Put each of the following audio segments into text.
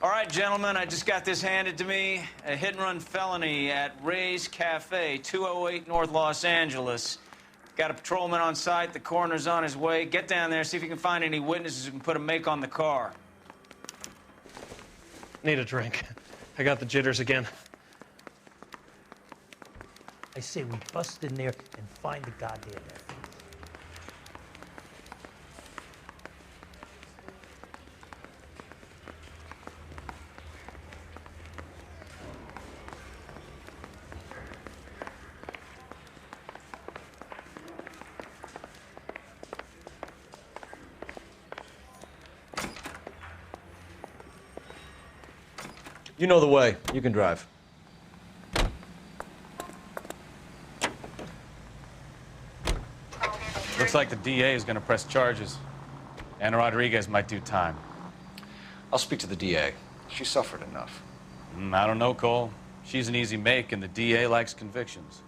All right, gentlemen, I just got this handed to me. A hit-and-run felony at Ray's Cafe, 208 North Los Angeles. Got a patrolman on site. The coroner's on his way. Get down there, see if you can find any witnesses who can put a make on the car. Need a drink. I got the jitters again. I say we bust in there and find the goddamn evidence. You know the way. You can drive. Looks like the DA is going to press charges. Anna Rodriguez might do time. I'll speak to the DA. She suffered enough. I don't know, Cole. She's an easy make, and the DA likes convictions.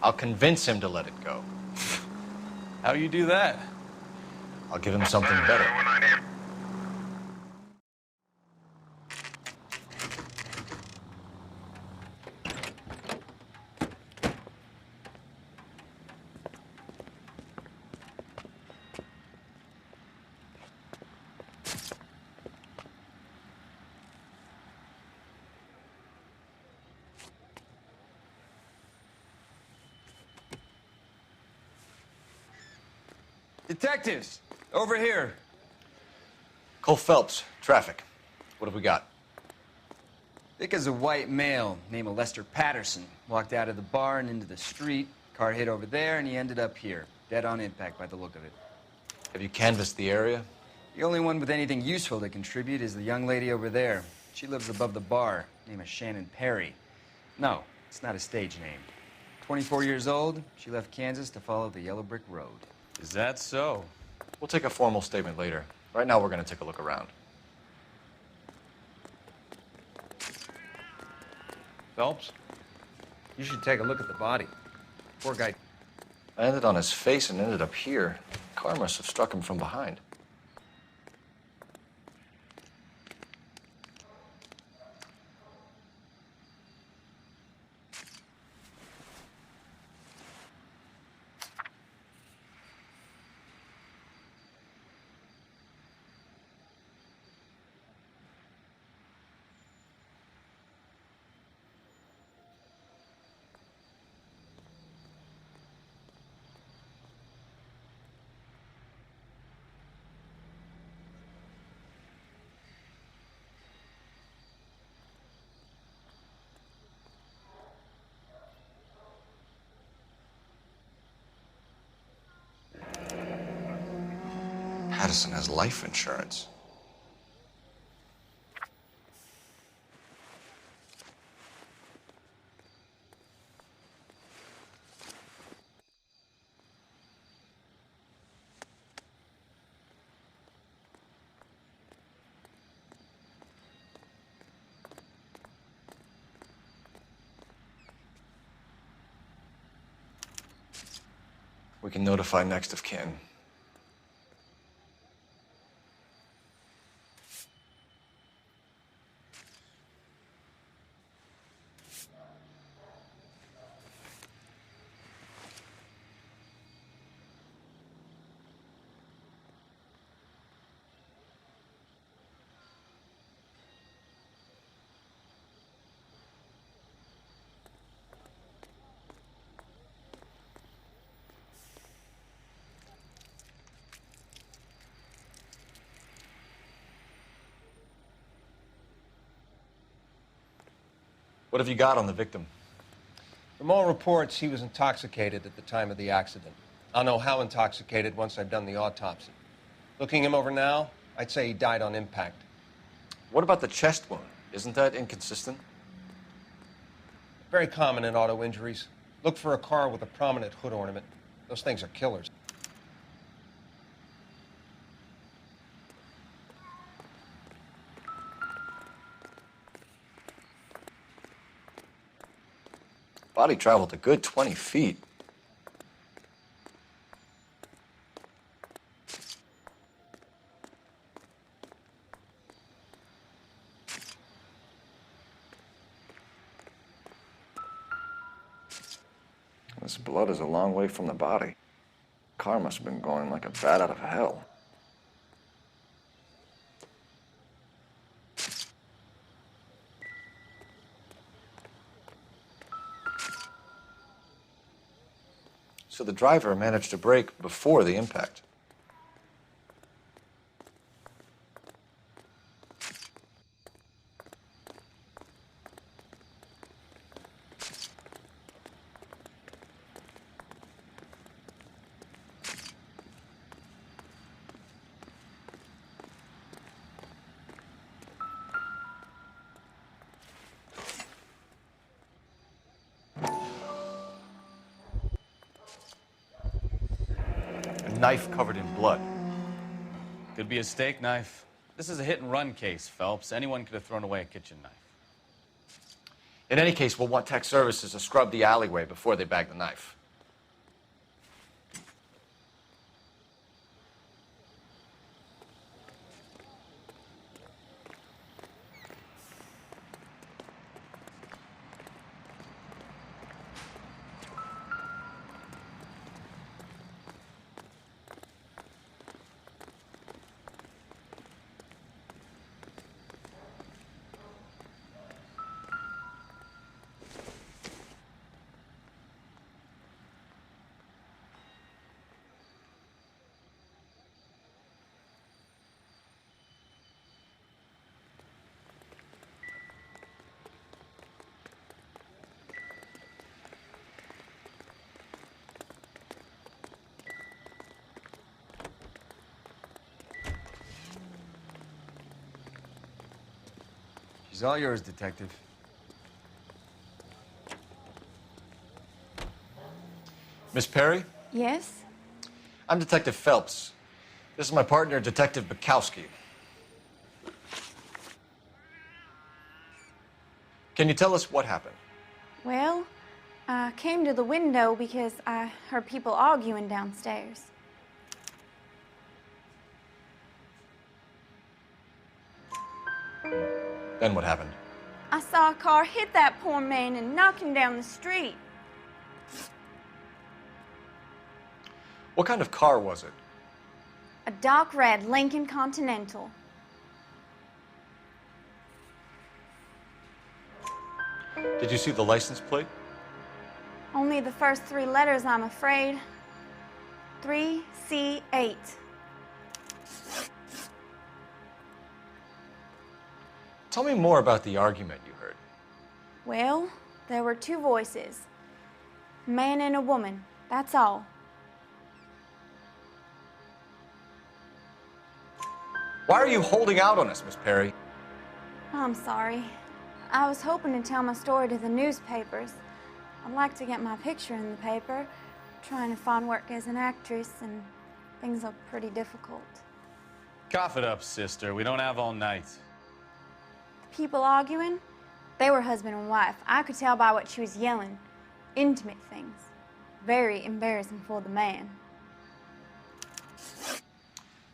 I'll convince him to let it go. How you do that? I'll give him something better. Detectives, over here. Coul Felps, traffic. What have we got? Thick as a white male named Lester Patterson. Walked out of the bar and into the street. Car hit over there, and he ended up here. Dead on impact by the look of it. Have you canvassed the area? The only one with anything useful to contribute is the young lady over there. She lives above the bar. Name is Shannon Perry. No, it's not a stage name. 24 years old, she left Kansas to follow the yellow brick road. Is that so? We'll take a formal statement later. Right now, we're going to take a look around. Phelps, you should take a look at the body. Poor guy. I landed on his face and ended up here. Car must have struck him from behind. Patterson has life insurance. We can notify next of kin. What have you got on the victim? From all reports, he was intoxicated at the time of the accident. I'll know how intoxicated once I've done the autopsy. Looking him over now, I'd say he died on impact. What about the chest wound? Isn't that inconsistent? Very common in auto injuries. Look for a car with a prominent hood ornament. Those things are killers. Body traveled a good 20 feet. This blood is a long way from the body. Car must have been going like a bat out of hell. So the driver managed to brake before the impact. Knife covered in blood. Could be a steak knife. This is a hit-and-run case, Phelps. Anyone could have thrown away a kitchen knife. In any case, we'll want tech services to scrub the alleyway before they bag the knife. She's all yours, Detective. Miss Perry? Yes? I'm Detective Phelps. This is my partner, Detective Bukowski. Can you tell us what happened? Well, I came to the window because I heard people arguing downstairs. Then what happened? I saw a car hit that poor man and knock him down the street. What kind of car was it? A dark red Lincoln Continental. Did you see the license plate? Only the first three letters, I'm afraid. 3C8. Tell me more about the argument you heard. Well, there were two voices. A man and a woman, that's all. Why are you holding out on us, Miss Perry? I'm sorry. I was hoping to tell my story to the newspapers. I'd like to get my picture in the paper. Trying to find work as an actress, and things are pretty difficult. Cough it up, sister. We don't have all night. People arguing? They were husband and wife. I could tell by what she was yelling. Intimate things. Very embarrassing for the man.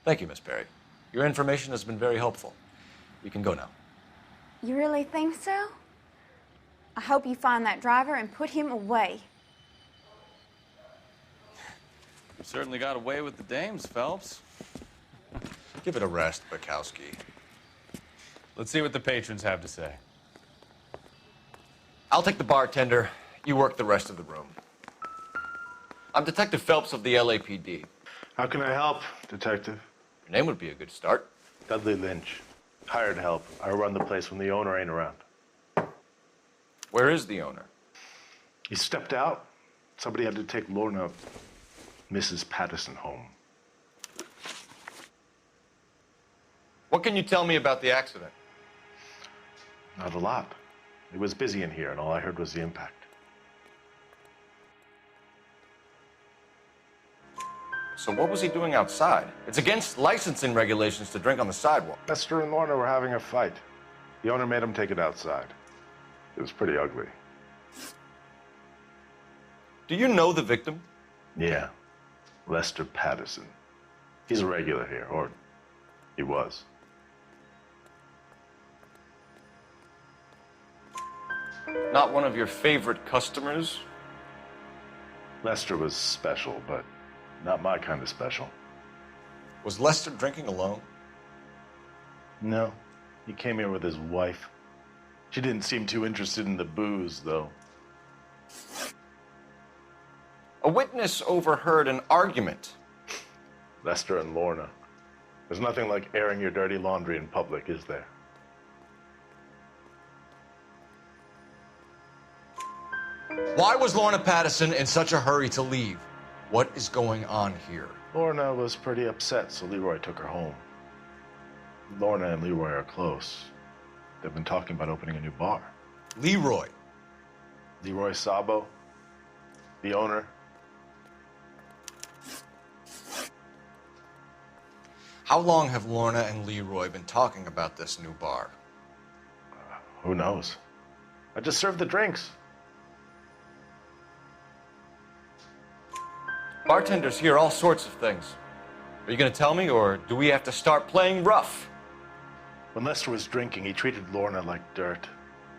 Thank you, Miss Perry. Your information has been very helpful. You can go now. You really think so? I hope you find that driver and put him away. You certainly got away with the dames, Phelps. Give it a rest, Bukowski. Let's see what the patrons have to say. I'll take the bartender. You work the rest of the room. I'm Detective Phelps of the LAPD. How can I help, Detective? Your name would be a good start. Dudley Lynch. Hired help. I run the place when the owner ain't around. Where is the owner? He stepped out. Somebody had to take Lorna, Mrs. Patterson, home. What can you tell me about the accident? Not a lot. It was busy in here, and all I heard was the impact. So what was he doing outside? It's against licensing regulations to drink on the sidewalk. Lester and Lorna were having a fight. The owner made him take it outside. It was pretty ugly. Do you know the victim? Yeah. Lester Patterson. He's a regular here, or he was. Not one of your favorite customers? Lester was special, but not my kind of special. Was Lester drinking alone? No, he came here with his wife. She didn't seem too interested in the booze, though. A witness overheard an argument. Lester and Lorna. There's nothing like airing your dirty laundry in public, is there? Why was Lorna Patterson in such a hurry to leave? What is going on here? Lorna was pretty upset, so Leroy took her home. Lorna and Leroy are close. They've been talking about opening a new bar. Leroy. Leroy Sabo, the owner. How long have Lorna and Leroy been talking about this new bar? Who knows? I just served the drinks. Bartenders hear all sorts of things. Are you going to tell me, or do we have to start playing rough? When Lester was drinking, he treated Lorna like dirt.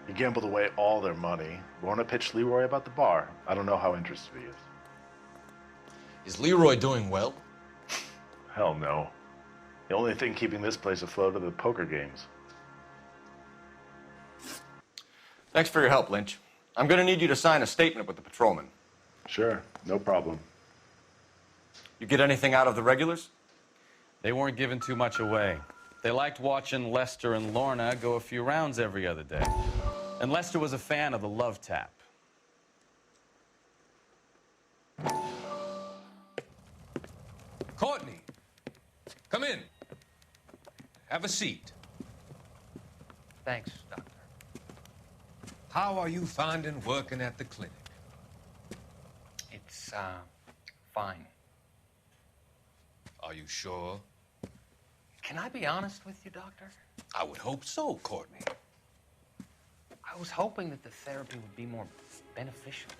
He gambled away all their money. Lorna pitched Leroy about the bar. I don't know how interested he is. Is Leroy doing well? Hell no. The only thing keeping this place afloat are the poker games. Thanks for your help, Lynch. I'm going to need you to sign a statement with the patrolman. Sure, no problem. You get anything out of the regulars? They weren't giving too much away. They liked watching Lester and Lorna go a few rounds every other day. And Lester was a fan of the love tap. Courtney, come in. Have a seat. Thanks, Doctor. How are you finding working at the clinic? It's, fine. Are you sure? Can I be honest with you, Doctor? I would hope so, Courtney. I was hoping that the therapy would be more beneficial.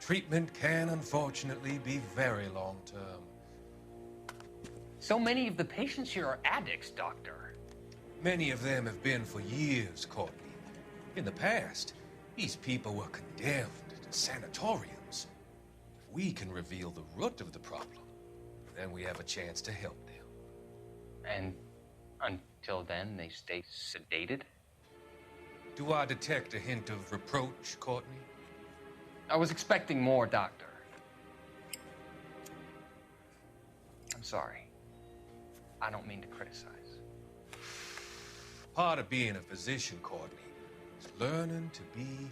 Treatment can, unfortunately, be very long-term. So many of the patients here are addicts, Doctor. Many of them have been for years, Courtney. In the past, these people were condemned to sanatoriums. If we can reveal the root of the problem, then we have a chance to help them. And until then, they stay sedated? Do I detect a hint of reproach, Courtney? I was expecting more, Doctor. I'm sorry. I don't mean to criticize. Part of being a physician, Courtney, is learning to be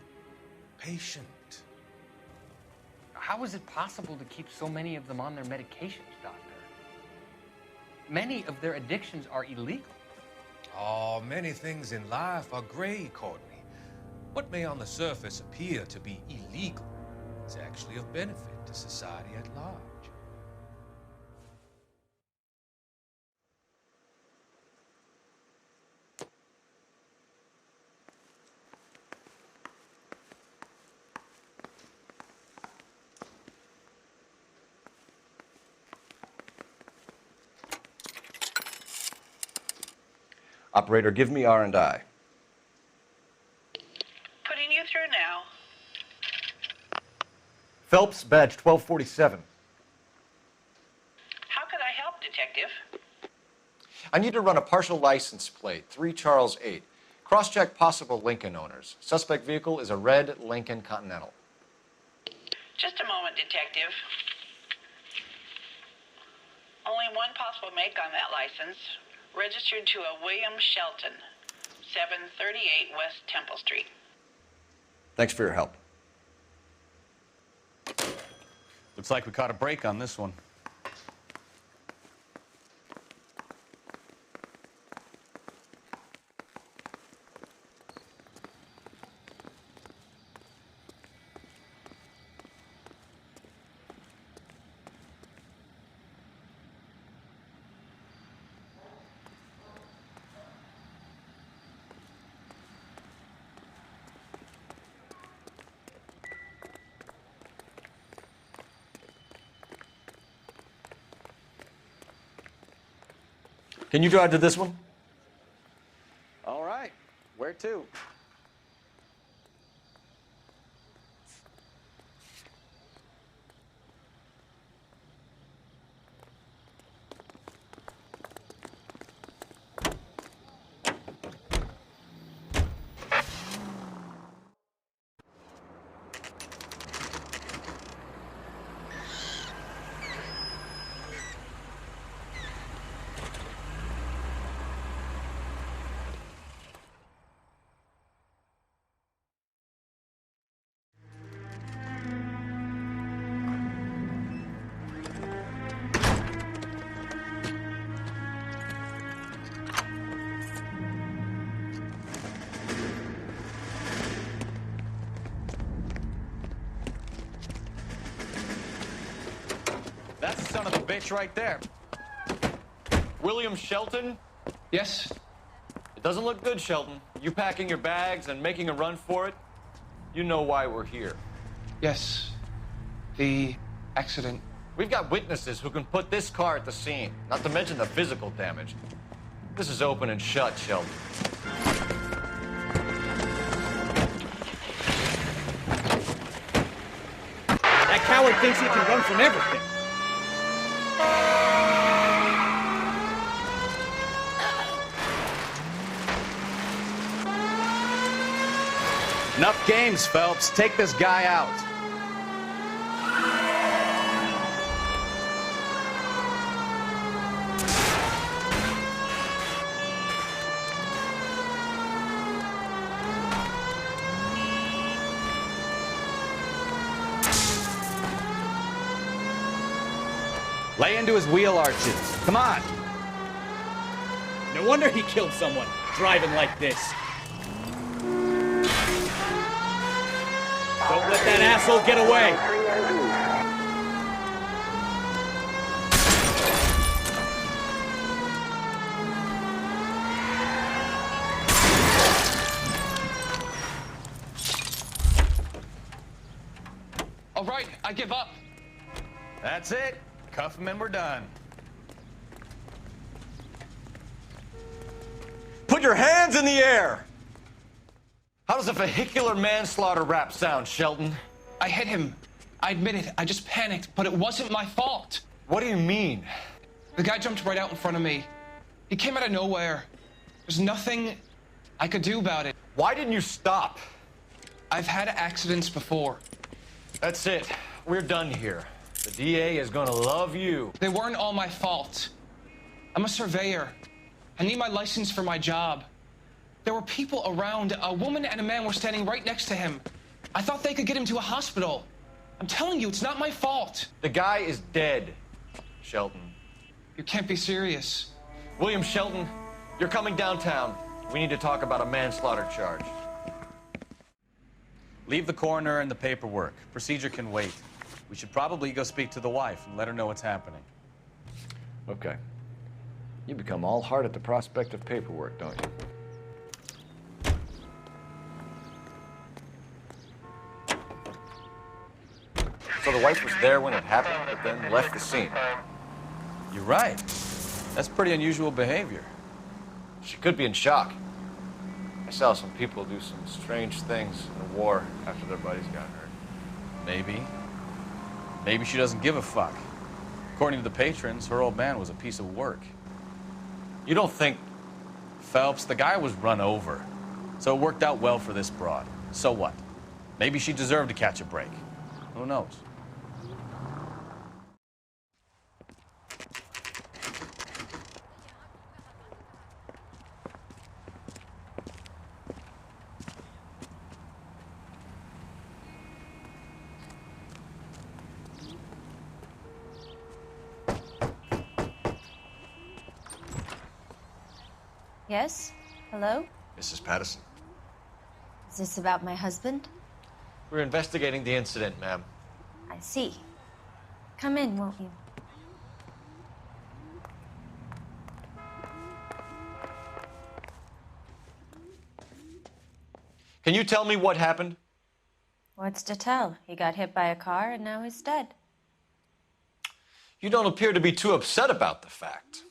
patient. How is it possible to keep so many of them on their medications, Doctor? Many of their addictions are illegal. Oh, many things in life are gray, Courtney. What may on the surface appear to be illegal is actually of benefit to society at large. Operator, give me R&I. Putting you through now. Phelps, badge 1247. How could I help, Detective? I need to run a partial license plate, 3 Charles 8. Cross-check possible Lincoln owners. Suspect vehicle is a red Lincoln Continental. Just a moment, Detective. Only one possible make on that license. Registered to a William Shelton, 738 West Temple Street. Thanks for your help. Looks like we caught a break on this one. Can you drive to this one? All right. Where to? That son of a bitch right there. William Shelton? Yes? It doesn't look good, Shelton. You packing your bags and making a run for it? You know why we're here. Yes. The accident. We've got witnesses who can put this car at the scene, not to mention the physical damage. This is open and shut, Shelton. That coward thinks he can run from everything. Enough games, Phelps. Take this guy out. Lay into his wheel arches. Come on. No wonder he killed someone, driving like this. Don't let that asshole get away. All right, I give up. That's it. Cuff him and we're done. Put your hands in the air! How does a vehicular manslaughter rap sound, Shelton? I hit him. I admit it. I just panicked, but it wasn't my fault. What do you mean? The guy jumped right out in front of me. He came out of nowhere. There's nothing I could do about it. Why didn't you stop? I've had accidents before. That's it. We're done here. The DA is gonna love you. They weren't all my fault. I'm a surveyor. I need my license for my job. There were people around. A woman and a man were standing right next to him. I thought they could get him to a hospital. I'm telling you, it's not my fault. The guy is dead, Shelton. You can't be serious. William Shelton, you're coming downtown. We need to talk about a manslaughter charge. Leave the coroner and the paperwork. Procedure can wait. We should probably go speak to the wife and let her know what's happening. Okay. You become all heart at the prospect of paperwork, don't you? So the wife was there when it happened, but then left the scene. You're right. That's pretty unusual behavior. She could be in shock. I saw some people do some strange things in the war after their buddies got hurt. Maybe. Maybe she doesn't give a fuck. According to the patrons, her old man was a piece of work. You don't think... Phelps, the guy was run over. So it worked out well for this broad. So what? Maybe she deserved to catch a break. Who knows? Yes? Hello? Mrs. Patterson. Is this about my husband? We're investigating the incident, ma'am. I see. Come in, won't you? Can you tell me what happened? What's to tell? He got hit by a car and now he's dead. You don't appear to be too upset about the fact.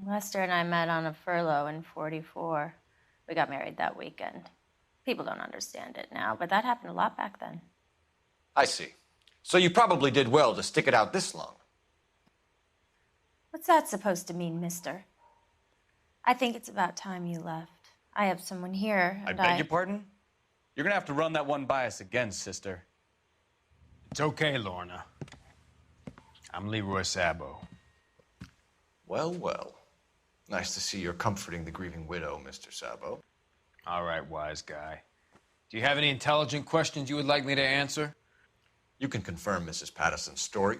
Lester and I met on a furlough in '44. We got married that weekend. People don't understand it now, but that happened a lot back then. I see. So you probably did well to stick it out this long. What's that supposed to mean, mister? I think it's about time you left. I have someone here, I and beg your pardon? You're gonna have to run that one by us again, sister. It's okay, Lorna. I'm Leroy Sabo. Well, well. Nice to see you're comforting the grieving widow, Mr. Sabo. All right, wise guy. Do you have any intelligent questions you would like me to answer? You can confirm Mrs. Patterson's story.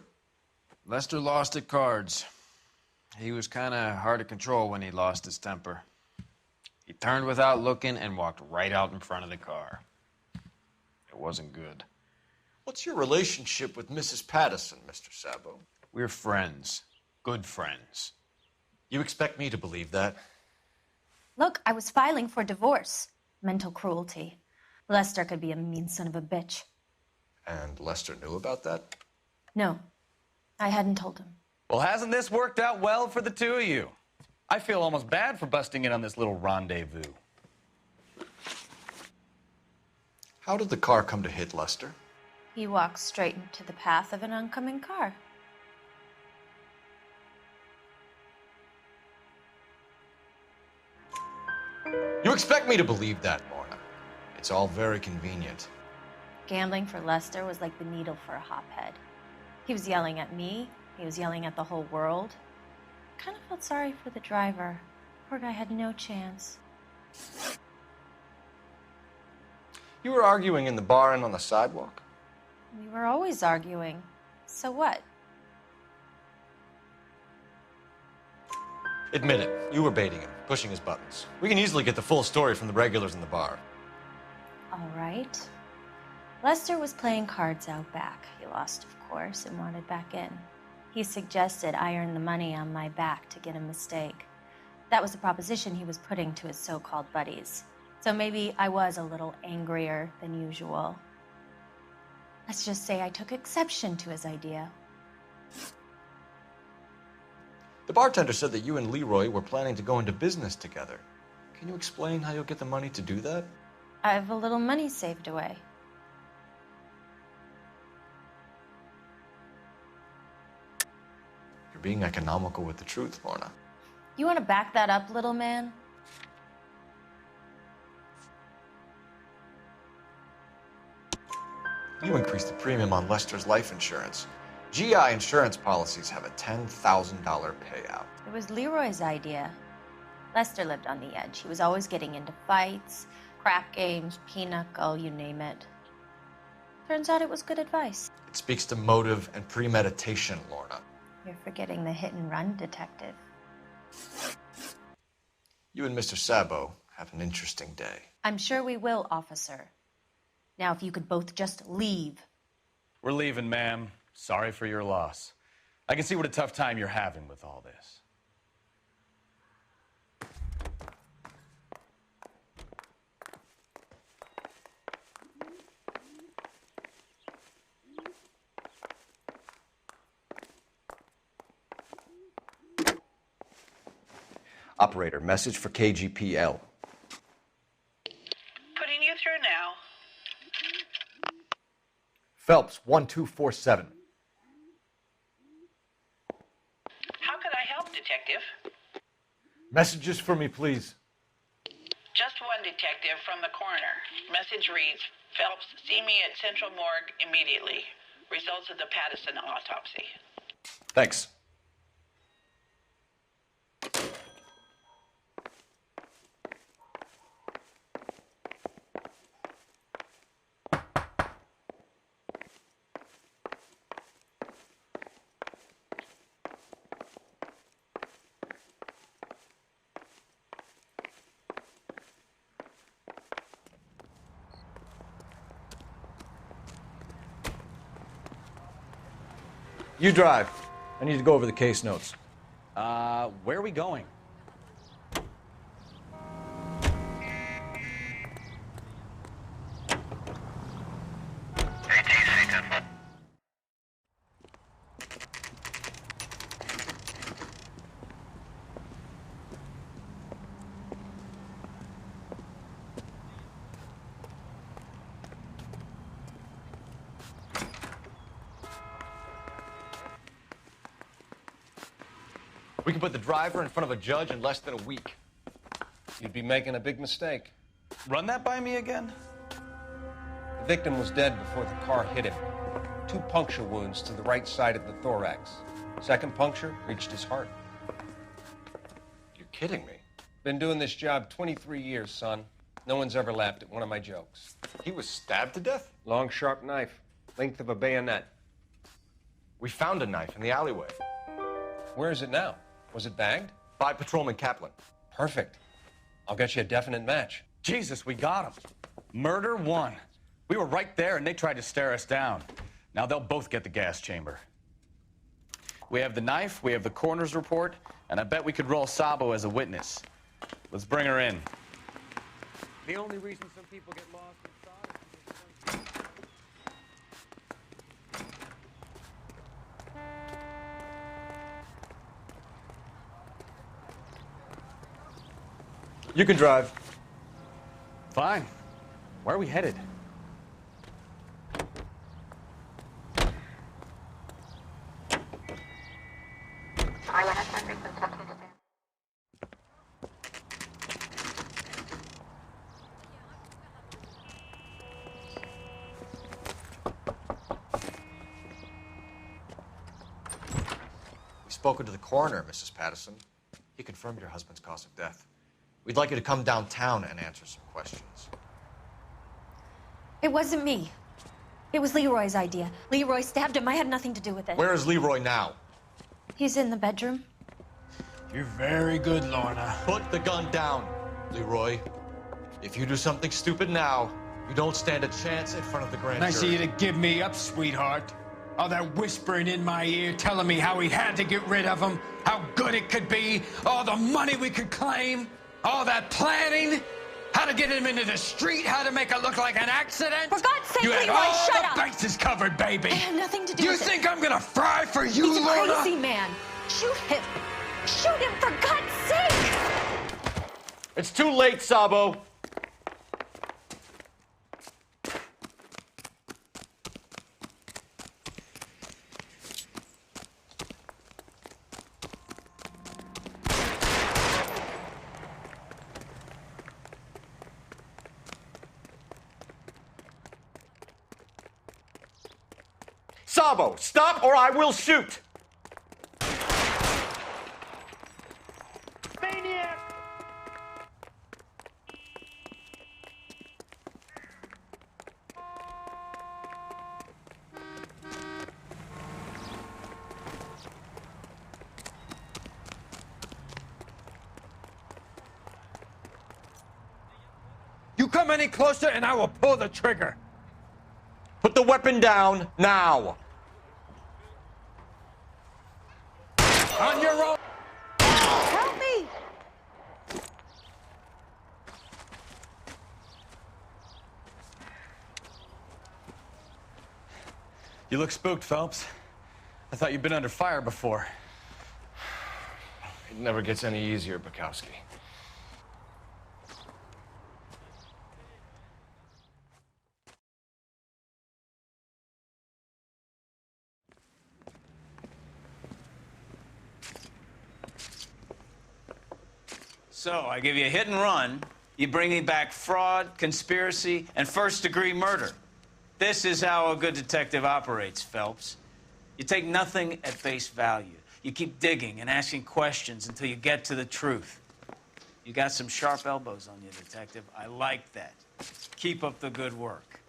Lester lost at cards. He was kind of hard to control when he lost his temper. He turned without looking and walked right out in front of the car. It wasn't good. What's your relationship with Mrs. Patterson, Mr. Sabo? We're friends. Good friends. You expect me to believe that? Look, I was filing for divorce. Mental cruelty. Lester could be a mean son of a bitch. And Lester knew about that? No, I hadn't told him. Well, hasn't this worked out well for the two of you? I feel almost bad for busting in on this little rendezvous. How did the car come to hit Lester? He walked straight into the path of an oncoming car. You expect me to believe that, Lorna? It's all very convenient. Gambling for Lester was like the needle for a hophead. He was yelling at me. He was yelling at the whole world. I kind of felt sorry for the driver. Poor guy had no chance. You were arguing in the bar and on the sidewalk? We were always arguing. So what? Admit it. You were baiting him, pushing his buttons. We can easily get the full story from the regulars in the bar. All right. Lester was playing cards out back. He lost, of course, and wanted back in. He suggested I earn the money on my back to get a mistake. That was the proposition he was putting to his so-called buddies. So maybe I was a little angrier than usual. Let's just say I took exception to his idea. The bartender said that you and Leroy were planning to go into business together. Can you explain how you'll get the money to do that? I have a little money saved away. You're being economical with the truth, Lorna. You want to back that up, little man? You increased the premium on Lester's life insurance. GI insurance policies have a $10,000 payout. It was Leroy's idea. Lester lived on the edge. He was always getting into fights, crap games, pinochle, you name it. Turns out it was good advice. It speaks to motive and premeditation, Lorna. You're forgetting the hit-and-run detective. You and Mr. Sabo have an interesting day. I'm sure we will, officer. Now, if you could both just leave. We're leaving, ma'am. Sorry for your loss. I can see what a tough time you're having with all this. Operator, message for KGPL. Putting you through now. Phelps, 1247. How could I help, Detective? Messages for me, please. Just one detective from the coroner. Message reads, Phelps, see me at Central Morgue immediately. Results of the Pattison autopsy. Thanks. You drive. I need to go over the case notes. Where are we going? We can put the driver in front of a judge in less than a week. You'd be making a big mistake. Run that by me again? The victim was dead before the car hit him. 2 puncture wounds to the right side of the thorax. Second puncture reached his heart. You're kidding me. Been doing this job 23 years, son. No one's ever laughed at one of my jokes. He was stabbed to death? Long, sharp knife. Length of a bayonet. We found a knife in the alleyway. Where is it now? Was it bagged? By Patrolman Kaplan. Perfect. I'll get you a definite match. Jesus, we got him. Murder 1. We were right there and they tried to stare us down. Now they'll both get the gas chamber. We have the knife, we have the coroner's report, and I bet we could roll Sabo as a witness. Let's bring her in. The only reason some people get lost in thought is You can drive. Fine. Where are we headed? We've spoken to the coroner, Mrs. Patterson. He confirmed your husband's cause of death. We'd like you to come downtown and answer some questions. It wasn't me. It was Leroy's idea. Leroy stabbed him. I had nothing to do with it. Where is Leroy now? He's in the bedroom. You're very good, Lorna. Put the gun down, Leroy. If you do something stupid now, you don't stand a chance in front of the grand Nice of jury. you to give me up, sweetheart. All that whispering in my ear, telling me how we had to get rid of him, how good it could be, all the money we could claim, all that planning, how to get him into the street, how to make it look like an accident. For God's sake, you had Leroy, all shut the up. bases covered, baby. I have nothing to do You with it. think I'm gonna fry for you, He's a Lorna? crazy man. Shoot him. Shoot him, for God's sake. It's too late, Sabo. Sabo, stop or I will shoot! Maniac! You come any closer and I will pull the trigger. Put the weapon down now. On your own. Help me. You look spooked, Phelps. I thought you'd been under fire before. It never gets any easier, Bukowski. So, I give you a hit and run. You bring me back fraud, conspiracy, and first-degree murder. This is how a good detective operates, Phelps. You take nothing at face value. You keep digging and asking questions until you get to the truth. You got some sharp elbows on you, detective. I like that. Keep up the good work.